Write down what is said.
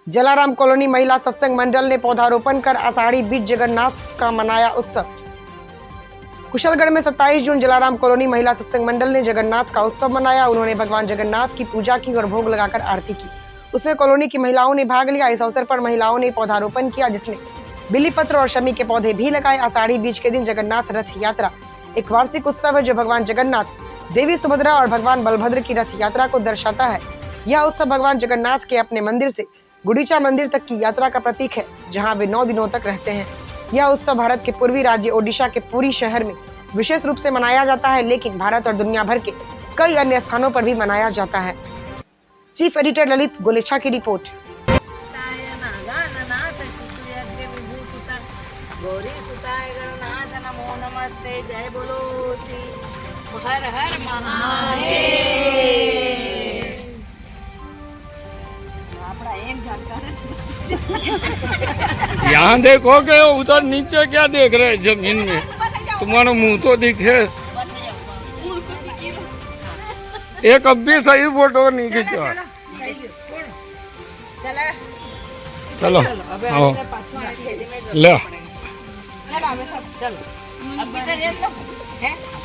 Jalaram colony महिला सत्संग मंडल ने पौधारोपण कर आषाढ़ी बीच जगन्नाथ का मनाया उत्सव। कुशलगढ़ में 27 जून जलाराम कॉलोनी महिला सत्संग मंडल ने जगन्नाथ का उत्सव मनाया। उन्होंने भगवान जगन्नाथ की पूजा की और भोग लगाकर आरती की। उसमें कॉलोनी की महिलाओं ने भाग लिया। इस अवसर पर महिलाओं ने पौधारोपण किया, जिसमें बिल्ली पत्र और शमी के पौधे भी लगाए। आषाढ़ी बीज के दिन जगन्नाथ रथ यात्रा एक वार्षिक उत्सव है जो भगवान जगन्नाथ, देवी सुभद्रा और भगवान बलभद्र की रथ यात्रा को दर्शाता है। यह उत्सव भगवान जगन्नाथ के अपने मंदिर से गुंडीचा मंदिर तक की यात्रा का प्रतीक है, जहां वे 9 दिनों तक रहते हैं। यह उत्सव भारत के पूर्वी राज्य ओडिशा के पुरी शहर में विशेष रूप से मनाया जाता है, लेकिन भारत और दुनिया भर के कई अन्य स्थानों पर भी मनाया जाता है। चीफ एडिटर ललित गोलेछा की रिपोर्ट। जय बोलो हर हर महादेव। यहाँ देखोगे उधर नीचे क्या देख रहे हैं जमीन में, तुम्हारा मुंह तो दिखे। एक अब भी सही फोटो नहीं खींचा। चलो आओ ले चलो अब